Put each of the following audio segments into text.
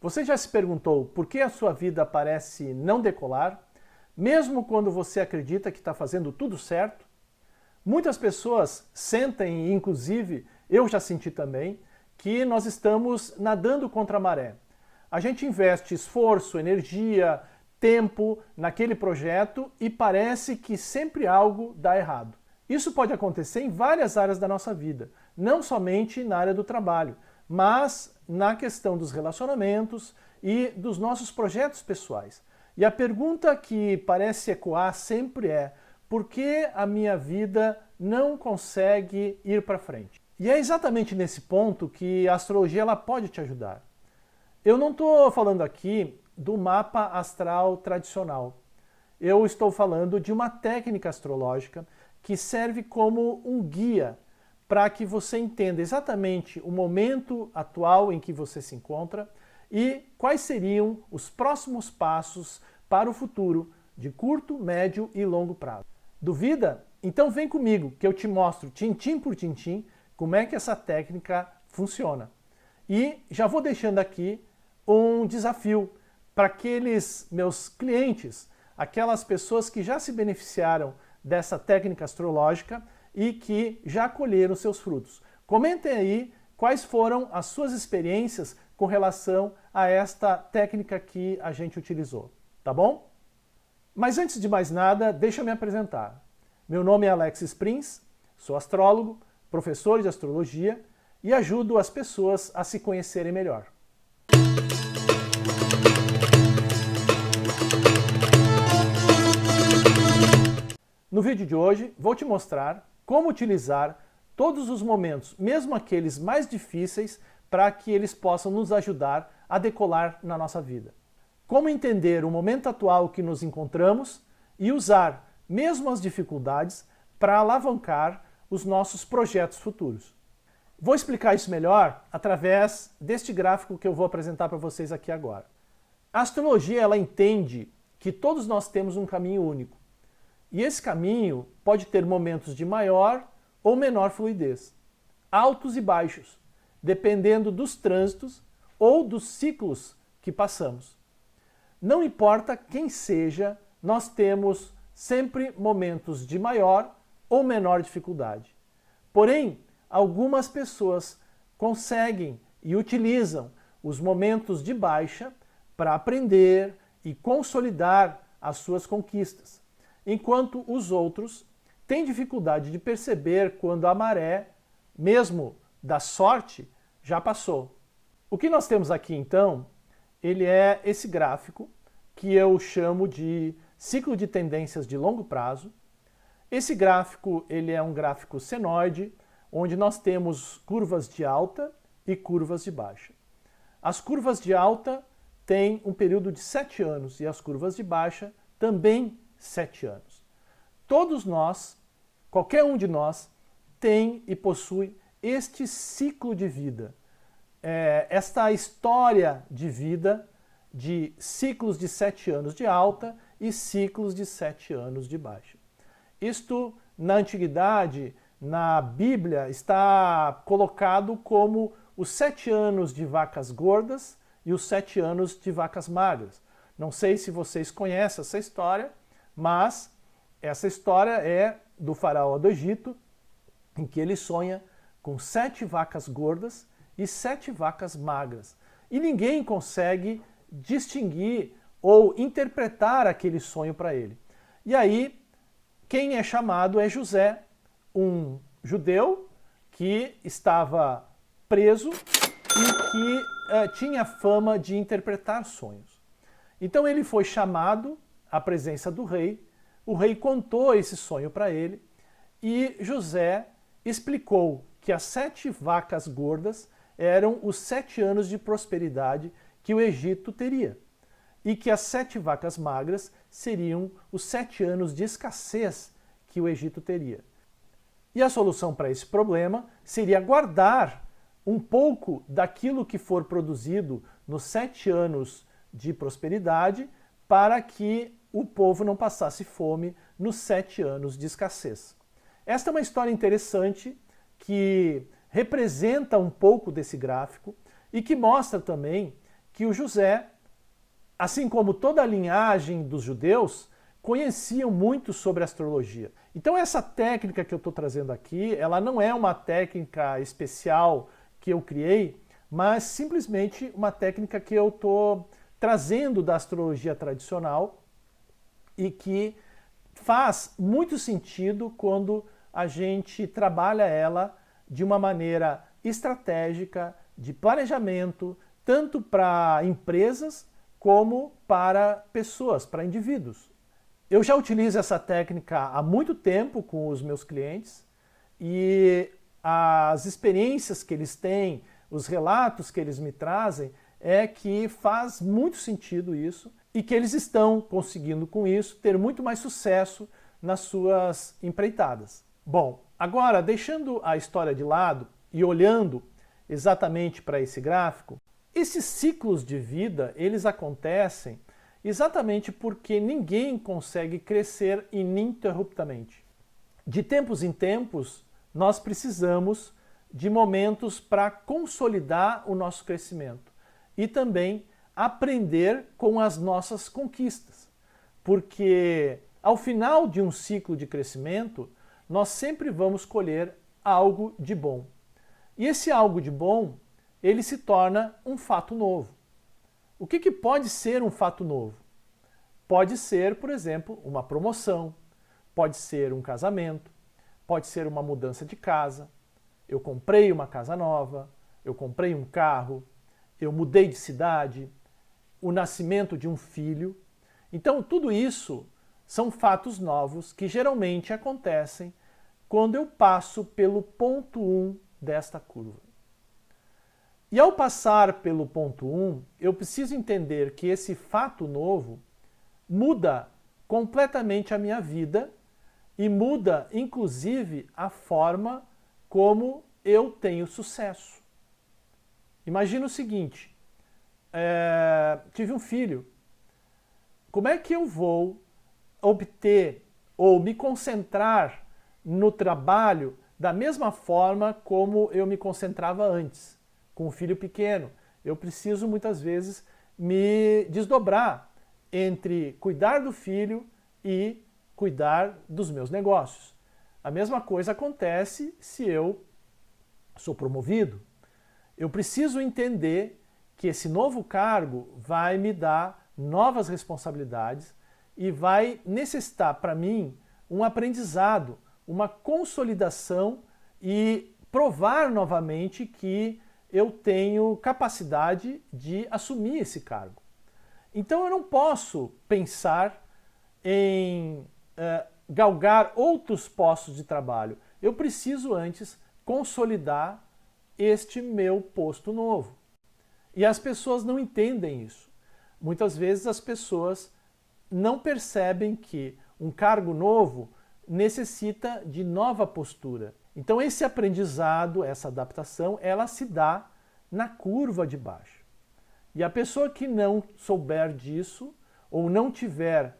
Você já se perguntou por que a sua vida parece não decolar, mesmo quando você acredita que está fazendo tudo certo? Muitas pessoas sentem, inclusive eu já senti também, que nós estamos nadando contra a maré. A gente investe esforço, energia, tempo naquele projeto e parece que sempre algo dá errado. Isso pode acontecer em várias áreas da nossa vida, não somente na área do trabalho, mas na questão dos relacionamentos e dos nossos projetos pessoais. E a pergunta que parece ecoar sempre é: por que a minha vida não consegue ir para frente? E é exatamente nesse ponto que a astrologia ela pode te ajudar. Eu não estou falando aqui do mapa astral tradicional. Eu estou falando de uma técnica astrológica que serve como um guia para que você entenda exatamente o momento atual em que você se encontra e quais seriam os próximos passos para o futuro de curto, médio e longo prazo. Duvida? Então vem comigo que eu te mostro tintim por tintim como é que essa técnica funciona. E já vou deixando aqui um desafio para aqueles meus clientes, aquelas pessoas que já se beneficiaram dessa técnica astrológica e que já colheram seus frutos. Comentem aí quais foram as suas experiências com relação a esta técnica que a gente utilizou, tá bom? Mas antes de mais nada, deixa eu me apresentar. Meu nome é Alex Sprins, sou astrólogo, professor de astrologia e ajudo as pessoas a se conhecerem melhor. No vídeo de hoje, vou te mostrar como utilizar todos os momentos, mesmo aqueles mais difíceis, para que eles possam nos ajudar a decolar na nossa vida. Como entender o momento atual que nos encontramos e usar mesmo as dificuldades para alavancar os nossos projetos futuros. Vou explicar isso melhor através deste gráfico que eu vou apresentar para vocês aqui agora. A astrologia ela entende que todos nós temos um caminho único. E esse caminho pode ter momentos de maior ou menor fluidez, altos e baixos, dependendo dos trânsitos ou dos ciclos que passamos. Não importa quem seja, nós temos sempre momentos de maior ou menor dificuldade. Porém, algumas pessoas conseguem e utilizam os momentos de baixa para aprender e consolidar as suas conquistas, enquanto os outros têm dificuldade de perceber quando a maré, mesmo da sorte, já passou. O que nós temos aqui então, ele é esse gráfico que eu chamo de ciclo de tendências de longo prazo. Esse gráfico ele é um gráfico senoide, onde nós temos curvas de alta e curvas de baixa. As curvas de alta têm um período de 7 anos e as curvas de baixa também 7 anos. Todos nós, qualquer um de nós, tem e possui este ciclo de vida, esta história de vida de ciclos de 7 anos de alta e ciclos de 7 anos de baixa. Isto, na antiguidade, na Bíblia, está colocado como os 7 anos de vacas gordas e os 7 anos de vacas magras. Não sei se vocês conhecem essa história, mas essa história é do faraó do Egito, em que ele sonha com 7 vacas gordas e 7 vacas magras. E ninguém consegue distinguir ou interpretar aquele sonho para ele. E aí, quem é chamado é José, um judeu que estava preso e que tinha fama de interpretar sonhos. Então ele foi chamado à presença do rei, o rei contou esse sonho para ele e José explicou que as 7 vacas gordas eram os 7 anos de prosperidade que o Egito teria e que as 7 vacas magras seriam os 7 anos de escassez que o Egito teria. E a solução para esse problema seria guardar um pouco daquilo que for produzido nos 7 anos de prosperidade para que o povo não passasse fome nos 7 anos de escassez. Esta é uma história interessante que representa um pouco desse gráfico e que mostra também que o José, assim como toda a linhagem dos judeus, conheciam muito sobre astrologia. Então essa técnica que eu estou trazendo aqui, ela não é uma técnica especial que eu criei, mas simplesmente uma técnica que eu estou trazendo da astrologia tradicional e que faz muito sentido quando a gente trabalha ela de uma maneira estratégica, de planejamento, tanto para empresas como para pessoas, para indivíduos. Eu já utilizo essa técnica há muito tempo com os meus clientes e as experiências que eles têm, os relatos que eles me trazem, é que faz muito sentido isso e que eles estão conseguindo com isso ter muito mais sucesso nas suas empreitadas. Bom, agora deixando a história de lado e olhando exatamente para esse gráfico, esses ciclos de vida, eles acontecem exatamente porque ninguém consegue crescer ininterruptamente. De tempos em tempos, nós precisamos de momentos para consolidar o nosso crescimento e também aprender com as nossas conquistas. Porque ao final de um ciclo de crescimento, nós sempre vamos colher algo de bom. E esse algo de bom, ele se torna um fato novo. O que pode ser um fato novo? Pode ser, por exemplo, uma promoção, pode ser um casamento, pode ser uma mudança de casa. Eu comprei uma casa nova, eu comprei um carro, eu mudei de cidade, o nascimento de um filho. Então, tudo isso são fatos novos que geralmente acontecem quando eu passo pelo ponto 1 desta curva. E ao passar pelo ponto 1, eu preciso entender que esse fato novo muda completamente a minha vida e muda, inclusive, a forma como eu tenho sucesso. Imagina o seguinte, tive um filho. Como é que eu vou obter ou me concentrar no trabalho da mesma forma como eu me concentrava antes, com um filho pequeno? Eu preciso muitas vezes me desdobrar entre cuidar do filho e cuidar dos meus negócios. A mesma coisa acontece se eu sou promovido. Eu preciso entender que esse novo cargo vai me dar novas responsabilidades e vai necessitar para mim um aprendizado, uma consolidação e provar novamente que eu tenho capacidade de assumir esse cargo. Então eu não posso pensar em galgar outros postos de trabalho. Eu preciso antes consolidar este meu posto novo. E as pessoas não entendem isso. Muitas vezes as pessoas não percebem que um cargo novo necessita de nova postura. Então esse aprendizado, essa adaptação, ela se dá na curva de baixo. E a pessoa que não souber disso, ou não tiver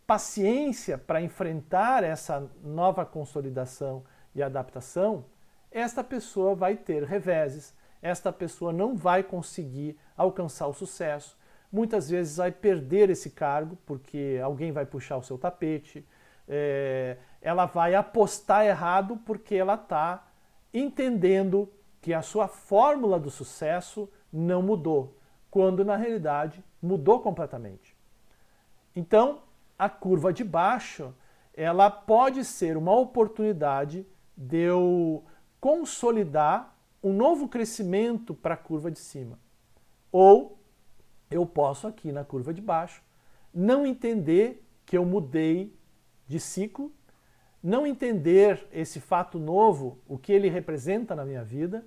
paciência para enfrentar essa nova consolidação e adaptação, esta pessoa vai ter reveses, esta pessoa não vai conseguir alcançar o sucesso, muitas vezes vai perder esse cargo porque alguém vai puxar o seu tapete, ela vai apostar errado porque ela está entendendo que a sua fórmula do sucesso não mudou, quando na realidade mudou completamente. Então, a curva de baixo, ela pode ser uma oportunidade de eu consolidar um novo crescimento para a curva de cima. Ou eu posso aqui na curva de baixo não entender que eu mudei de ciclo, não entender esse fato novo, o que ele representa na minha vida,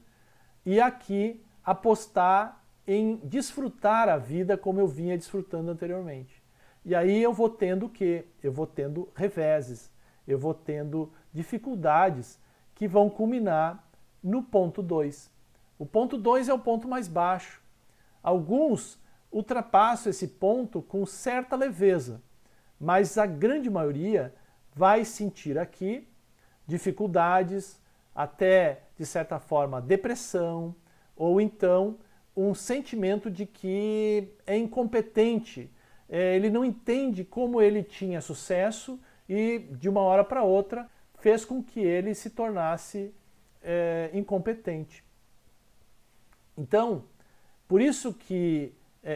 e aqui apostar em desfrutar a vida como eu vinha desfrutando anteriormente. E aí eu vou tendo o quê? Eu vou tendo reveses, eu vou tendo dificuldades que vão culminar no ponto 2. O ponto 2 é o ponto mais baixo. Alguns ultrapassam esse ponto com certa leveza, mas a grande maioria vai sentir aqui dificuldades, até de certa forma depressão, ou então um sentimento de que é incompetente, ele não entende como ele tinha sucesso e de uma hora para outra fez com que ele se tornasse incompetente. Então, por isso que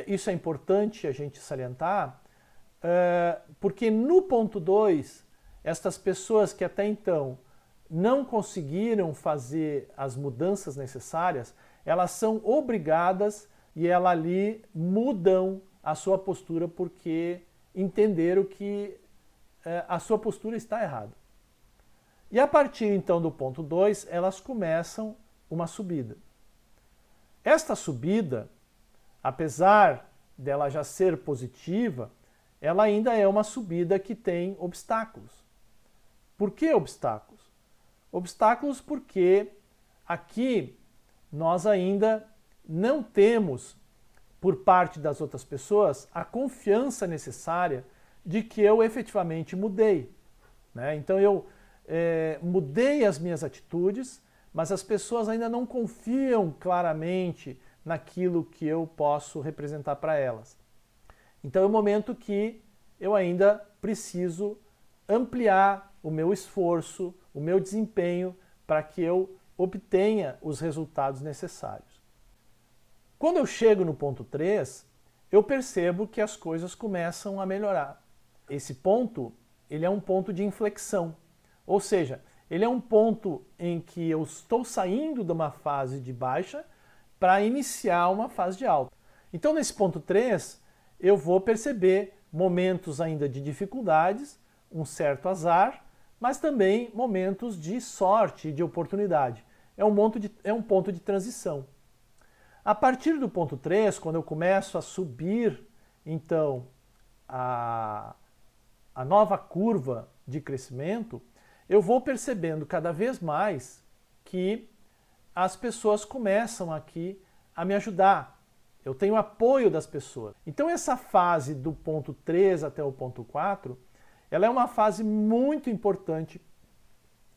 isso é importante a gente salientar, porque no ponto 2, estas pessoas que até então não conseguiram fazer as mudanças necessárias, elas são obrigadas e elas ali mudam a sua postura porque entenderam que a sua postura está errada. E a partir então do ponto 2, elas começam uma subida. Esta subida, apesar dela já ser positiva, ela ainda é uma subida que tem obstáculos. Por que obstáculos? Obstáculos porque aqui nós ainda não temos, por parte das outras pessoas, a confiança necessária de que eu efetivamente mudei, né? Então eu mudei as minhas atitudes, mas as pessoas ainda não confiam claramente naquilo que eu posso representar para elas. Então é o momento que eu ainda preciso ampliar o meu esforço, o meu desempenho, para que eu obtenha os resultados necessários. Quando eu chego no ponto 3, eu percebo que as coisas começam a melhorar. Esse ponto, ele é um ponto de inflexão, ou seja, ele é um ponto em que eu estou saindo de uma fase de baixa para iniciar uma fase de alta. Então nesse ponto 3, eu vou perceber momentos ainda de dificuldades, um certo azar, mas também momentos de sorte e de oportunidade. É um ponto de transição. A partir do ponto 3, quando eu começo a subir, então, a nova curva de crescimento, eu vou percebendo cada vez mais que as pessoas começam aqui a me ajudar. Eu tenho apoio das pessoas. Então essa fase do ponto 3 até o ponto 4, ela é uma fase muito importante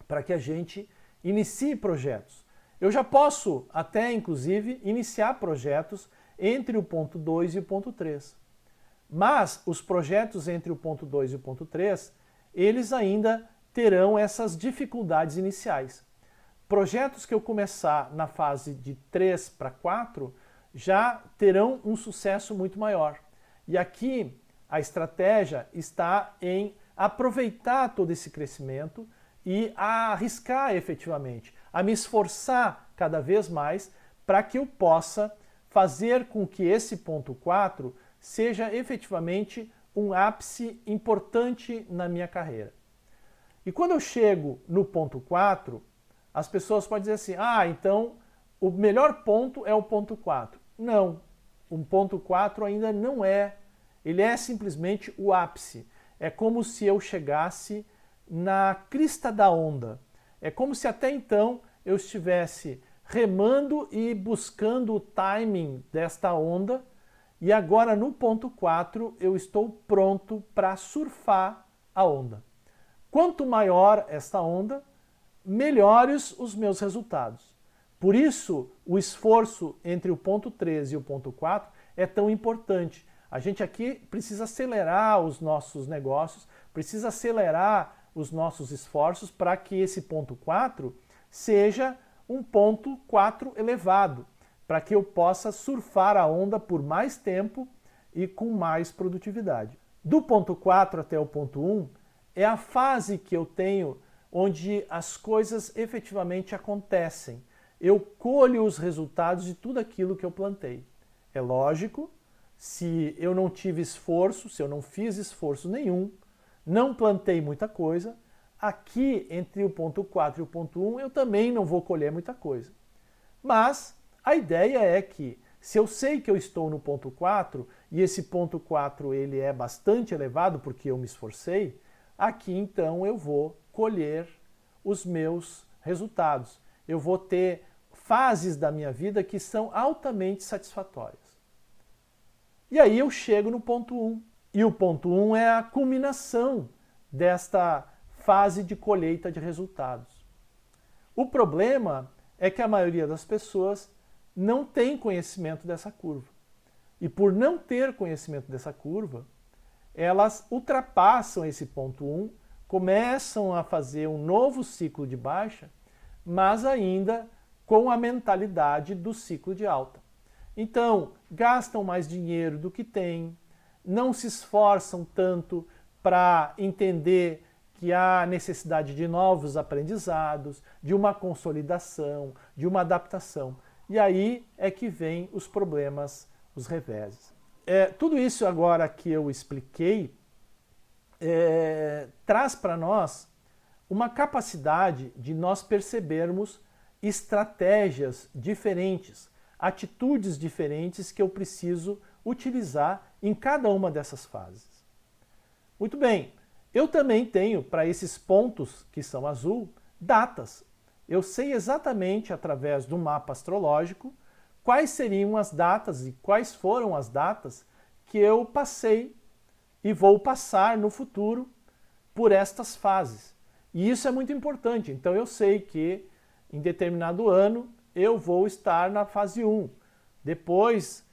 para que a gente inicie projetos. Eu já posso até, inclusive, iniciar projetos entre o ponto 2 e o ponto 3. Mas os projetos entre o ponto 2 e o ponto 3, eles ainda terão essas dificuldades iniciais. Projetos que eu começar na fase de 3 para 4 já terão um sucesso muito maior. E aqui a estratégia está em aproveitar todo esse crescimento e a arriscar efetivamente, a me esforçar cada vez mais para que eu possa fazer com que esse ponto 4 seja efetivamente um ápice importante na minha carreira. E quando eu chego no ponto 4, as pessoas podem dizer assim, então o melhor ponto é o ponto 4. Não, o ponto 4 ainda não é, ele é simplesmente o ápice. É como se eu chegasse na crista da onda. É como se até então eu estivesse remando e buscando o timing desta onda, e agora no ponto 4 eu estou pronto para surfar a onda. Quanto maior esta onda, melhores os meus resultados. Por isso, o esforço entre o ponto 3 e o ponto 4 é tão importante. A gente aqui precisa acelerar os nossos negócios, precisa acelerar os nossos esforços para que esse ponto 4 seja um ponto 4 elevado, para que eu possa surfar a onda por mais tempo e com mais produtividade. Do ponto 4 até o ponto 1 é a fase que eu tenho onde as coisas efetivamente acontecem. Eu colho os resultados de tudo aquilo que eu plantei. É lógico, se eu não tive esforço, se eu não fiz esforço nenhum, não plantei muita coisa, aqui entre o ponto 4 e o ponto 1 eu também não vou colher muita coisa. Mas a ideia é que, se eu sei que eu estou no ponto 4, e esse ponto 4 ele é bastante elevado porque eu me esforcei, aqui então eu vou colher os meus resultados. Eu vou ter fases da minha vida que são altamente satisfatórias. E aí eu chego no ponto 1. E o ponto 1 é a culminação desta fase de colheita de resultados. O problema é que a maioria das pessoas não têm conhecimento dessa curva. E por não ter conhecimento dessa curva, elas ultrapassam esse ponto 1, começam a fazer um novo ciclo de baixa, mas ainda com a mentalidade do ciclo de alta. Então, gastam mais dinheiro do que têm, não se esforçam tanto para entender que há necessidade de novos aprendizados, de uma consolidação, de uma adaptação. E aí é que vem os problemas, os reveses. Tudo isso agora que eu expliquei traz para nós uma capacidade de nós percebermos estratégias diferentes, atitudes diferentes que eu preciso utilizar em cada uma dessas fases. Muito bem, eu também tenho para esses pontos que são azul, datas. Eu sei exatamente através do mapa astrológico quais seriam as datas e quais foram as datas que eu passei e vou passar no futuro por estas fases. E isso é muito importante. Então eu sei que em determinado ano eu vou estar na fase 1. Depois,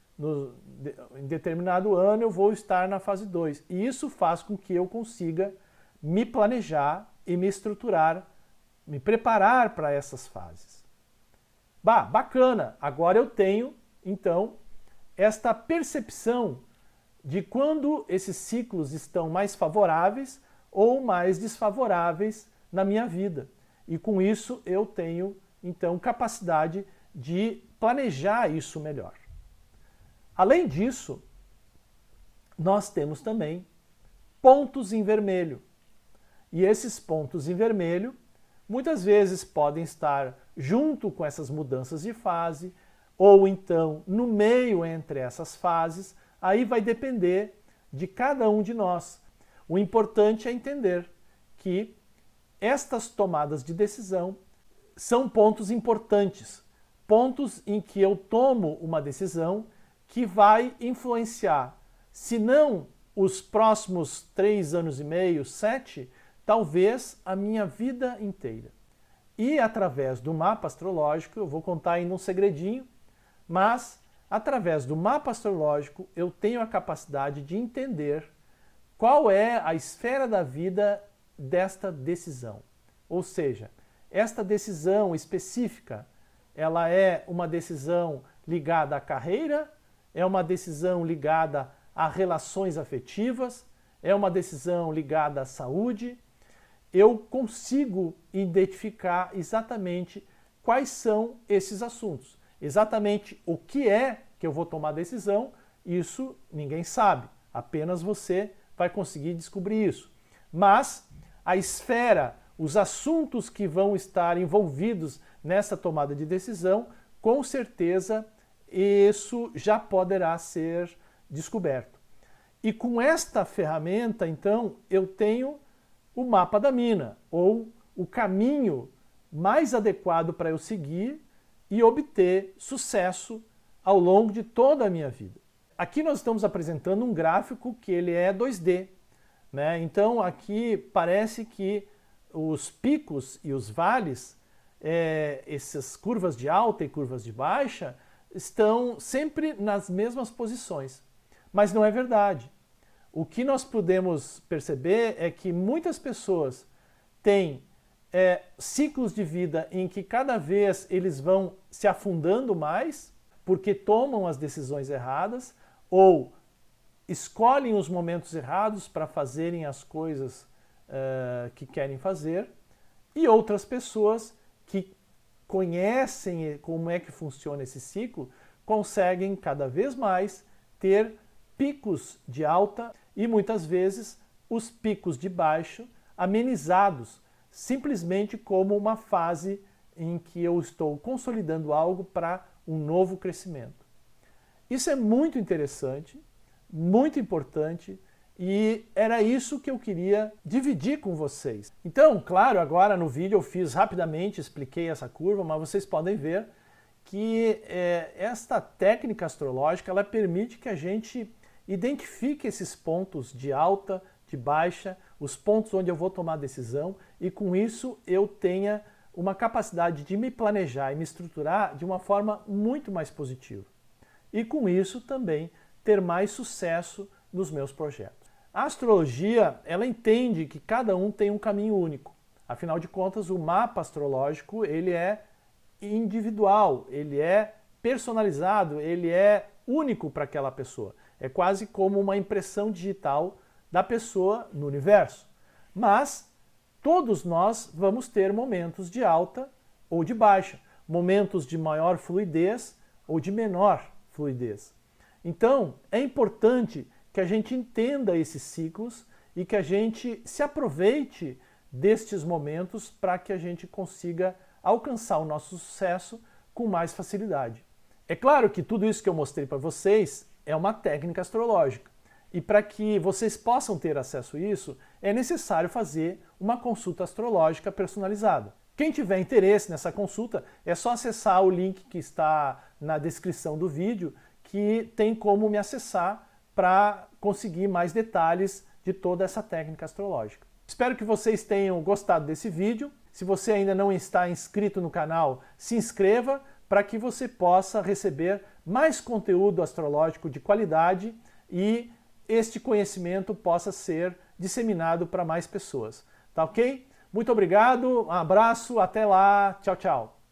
em determinado ano, eu vou estar na fase 2. E isso faz com que eu consiga me planejar e me estruturar, me preparar para essas fases. Bacana! Agora eu tenho, então, esta percepção de quando esses ciclos estão mais favoráveis ou mais desfavoráveis na minha vida. E com isso eu tenho, então, capacidade de planejar isso melhor. Além disso, nós temos também pontos em vermelho. E esses pontos em vermelho, muitas vezes podem estar junto com essas mudanças de fase, ou então no meio entre essas fases, aí vai depender de cada um de nós. O importante é entender que estas tomadas de decisão são pontos importantes, pontos em que eu tomo uma decisão que vai influenciar, se não os próximos 3 anos e meio, 7, talvez a minha vida inteira. E através do mapa astrológico, eu vou contar ainda um segredinho, mas através do mapa astrológico eu tenho a capacidade de entender qual é a esfera da vida desta decisão. Ou seja, esta decisão específica, ela é uma decisão ligada à carreira, é uma decisão ligada a relações afetivas, é uma decisão ligada à saúde. Eu consigo identificar exatamente quais são esses assuntos. Exatamente o que é que eu vou tomar decisão, isso ninguém sabe. Apenas você vai conseguir descobrir isso. Mas a esfera, os assuntos que vão estar envolvidos nessa tomada de decisão, com certeza isso já poderá ser descoberto. E com esta ferramenta, então, eu tenho o mapa da mina, ou o caminho mais adequado para eu seguir e obter sucesso ao longo de toda a minha vida. Aqui nós estamos apresentando um gráfico que ele é 2D, né? Então aqui parece que os picos e os vales, essas curvas de alta e curvas de baixa, estão sempre nas mesmas posições. Mas não é verdade. O que nós podemos perceber é que muitas pessoas têm ciclos de vida em que cada vez eles vão se afundando mais porque tomam as decisões erradas ou escolhem os momentos errados para fazerem as coisas que querem fazer, e outras pessoas que conhecem como é que funciona esse ciclo conseguem cada vez mais ter picos de alta e muitas vezes os picos de baixo amenizados, simplesmente como uma fase em que eu estou consolidando algo para um novo crescimento. Isso é muito interessante, muito importante, e era isso que eu queria dividir com vocês. Então, claro, agora no vídeo eu fiz rapidamente, expliquei essa curva, mas vocês podem ver que esta técnica astrológica ela permite que a gente identifique esses pontos de alta, de baixa, os pontos onde eu vou tomar decisão, e com isso eu tenha uma capacidade de me planejar e me estruturar de uma forma muito mais positiva. E com isso também ter mais sucesso nos meus projetos. A astrologia, ela entende que cada um tem um caminho único. Afinal de contas, o mapa astrológico, ele é individual, ele é personalizado, ele é único para aquela pessoa. É quase como uma impressão digital da pessoa no universo. Mas todos nós vamos ter momentos de alta ou de baixa, momentos de maior fluidez ou de menor fluidez. Então, é importante que a gente entenda esses ciclos e que a gente se aproveite destes momentos para que a gente consiga alcançar o nosso sucesso com mais facilidade. É claro que tudo isso que eu mostrei para vocês é uma técnica astrológica. E para que vocês possam ter acesso a isso, é necessário fazer uma consulta astrológica personalizada. Quem tiver interesse nessa consulta, é só acessar o link que está na descrição do vídeo, que tem como me acessar para conseguir mais detalhes de toda essa técnica astrológica. Espero que vocês tenham gostado desse vídeo. Se você ainda não está inscrito no canal, se inscreva para que você possa receber mais conteúdo astrológico de qualidade e este conhecimento possa ser disseminado para mais pessoas. Tá ok? Muito obrigado, um abraço, até lá, tchau, tchau.